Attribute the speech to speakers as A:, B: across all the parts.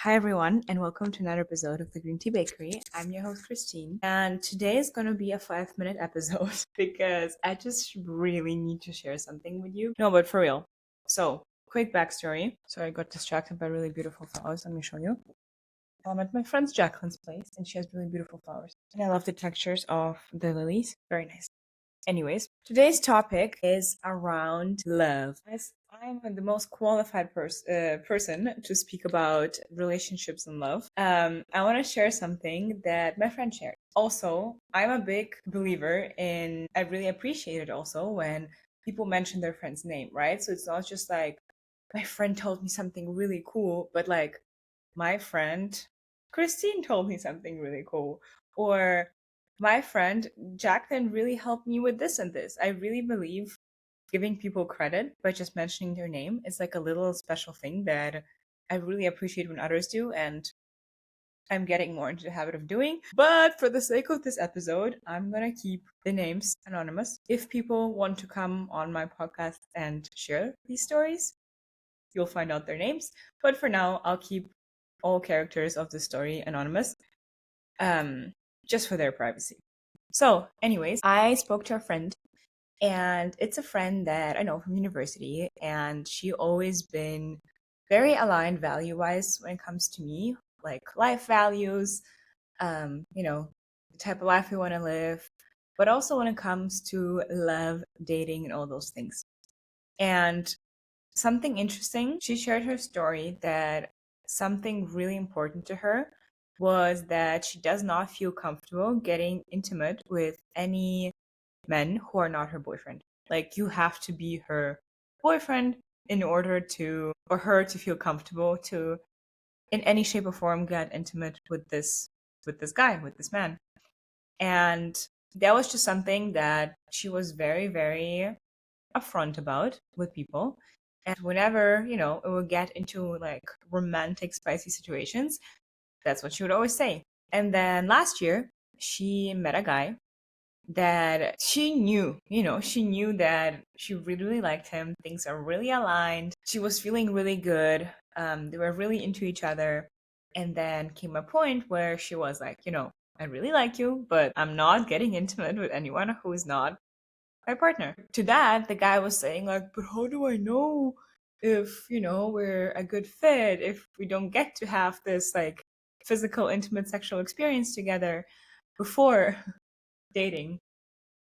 A: Hi everyone, and welcome to another episode of the Green Tea Bakery. I'm your host Christine, and today is going to be a 5-minute episode because I just really need to share something with you. No, but for real. So, quick backstory. So I got distracted by really beautiful flowers. Let me show you. I'm at my friend's Jacqueline's place, and she has really beautiful flowers. And I love the textures of the lilies. Very nice. Anyways, today's topic is around love. As I'm the most qualified person to speak about relationships and love, I want to share something that my friend shared. Also, I'm a big believer in, I really appreciate it also when people mention their friend's name, right? So it's not just like, my friend told me something really cool, but like, my friend Christine told me something really cool. Or my friend Jacqueline really helped me with this and this. I really believe giving people credit by just mentioning their name is like a little special thing that I really appreciate when others do, and I'm getting more into the habit of doing. But for the sake of this episode, I'm gonna keep the names anonymous. If people want to come on my podcast and share these stories, you'll find out their names. But for now, I'll keep all characters of the story anonymous, um, just for their privacy. So, anyways, I spoke to a friend, and it's a friend that I know from university, and she always been very aligned value-wise when it comes to me, like life values, the type of life we want to live, but also when it comes to love, dating, and all those things. And something interesting, she shared her story that something really important to her was that she does not feel comfortable getting intimate with any men who are not her boyfriend. Like, you have to be her boyfriend in order for her to feel comfortable to, in any shape or form, get intimate with this guy, with this man. And that was just something that she was very, very upfront about with people. And whenever, it would get into like romantic, spicy situations, that's what she would always say. And then last year, she met a guy that she knew that she really, really liked him. Things are really aligned. She was feeling really good. They were really into each other. And then came a point where she was like, I really like you, but I'm not getting intimate with anyone who is not my partner. To that, the guy was saying like, but how do I know if, we're a good fit, if we don't get to have this like physical, intimate sexual experience together before dating?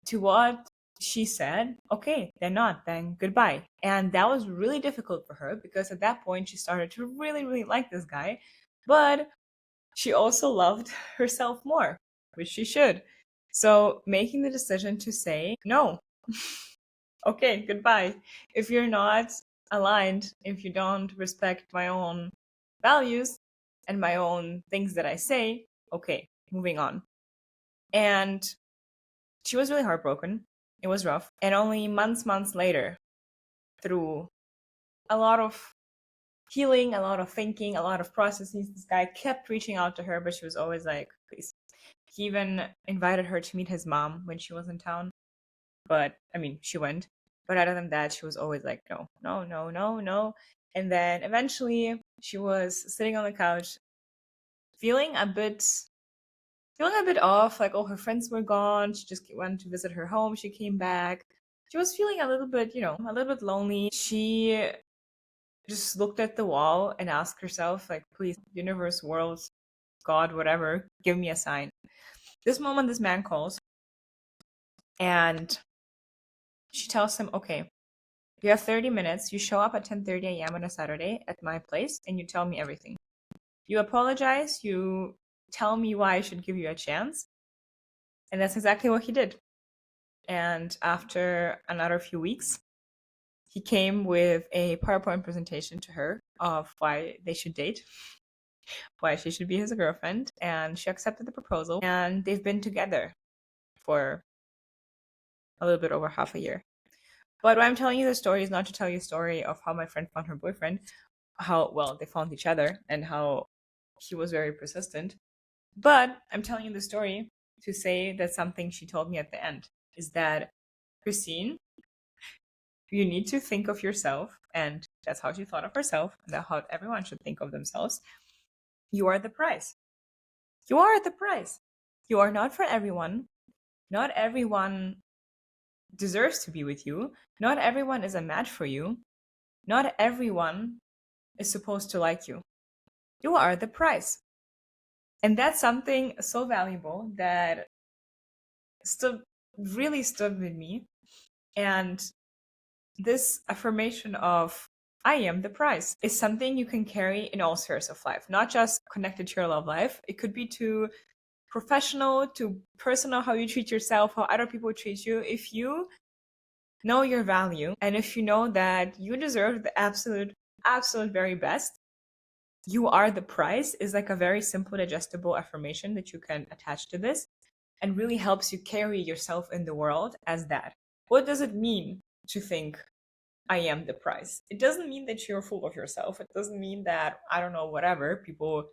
A: To what she said, okay, then not, then goodbye. And that was really difficult for her because at that point she started to really, really like this guy, but she also loved herself more, which she should. So making the decision to say no, okay, goodbye. If you're not aligned, if you don't respect my own values and my own things that I say, okay, moving on. And she was really heartbroken. It was rough. And only months later, through a lot of healing, a lot of thinking, a lot of processes, this guy kept reaching out to her, but she was always like, please. He even invited her to meet his mom when she was in town. But, I mean, she went. But other than that, she was always like, no, no, no, no, no. And then eventually she was sitting on the couch, feeling a bit off, like all her friends were gone. She just went to visit her home. She came back. She was feeling a little bit, a little bit lonely. She just looked at the wall and asked herself, like, please, universe, world, God, whatever, give me a sign. This moment, this man calls, and she tells him, okay, you have 30 minutes. You show up at 10:30 a.m. on a Saturday at my place, and you tell me everything. You apologize. You tell me why I should give you a chance. And that's exactly what he did. And after another few weeks, he came with a PowerPoint presentation to her of why they should date, why she should be his girlfriend, and she accepted the proposal. And they've been together for a little bit over half a year. But why I'm telling you the story is not to tell you a story of how my friend found her boyfriend, how well they found each other, and how he was very persistent. But I'm telling you the story to say that something she told me at the end is that, Christine, you need to think of yourself, and that's how she thought of herself, and that's how everyone should think of themselves. You are the prize. You are the prize. You are not for everyone. Not everyone deserves to be with you. Not everyone is a match for you. Not everyone is supposed to like you. You are the prize. And that's something so valuable that really stood with me. And this affirmation of I am the prize is something you can carry in all spheres of life, not just connected to your love life. It could be to professional, to personal, how you treat yourself, how other people treat you. If you know your value and if you know that you deserve the absolute very best, you are the prize is like a very simple, digestible affirmation that you can attach to this and really helps you carry yourself in the world as that. What does it mean to think I am the prize? It doesn't mean that you're full of yourself. It doesn't mean that, I don't know, whatever. People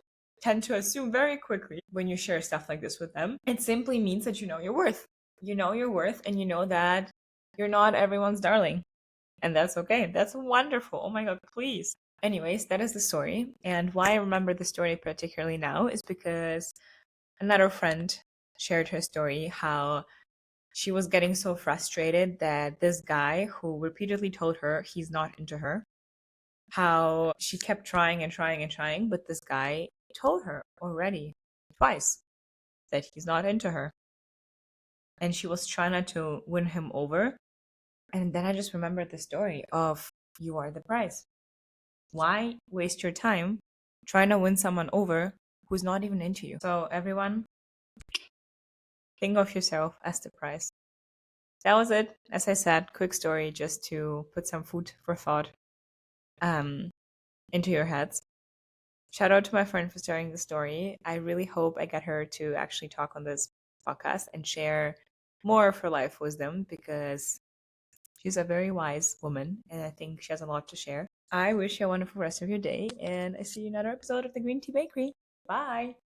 A: tend to assume very quickly when you share stuff like this with them. It simply means that you know your worth. You know your worth and you know that you're not everyone's darling. And that's okay. That's wonderful. Oh my God, please. Anyways, that is the story. And why I remember the story particularly now is because another friend shared her story how she was getting so frustrated that this guy who repeatedly told her he's not into her, how she kept trying and trying and trying, but this guy told her already twice that he's not into her. And she was trying not to win him over. And then I just remembered the story of you are the prize. Why waste your time trying to win someone over who's not even into you? So everyone, think of yourself as the prize. That was it. As I said, quick story just to put some food for thought into your heads. Shout out to my friend for sharing the story. I really hope I get her to actually talk on this podcast and share more of her life wisdom because she's a very wise woman and I think she has a lot to share. I wish you a wonderful rest of your day and I see you in another episode of the Green Tea Bakery. Bye.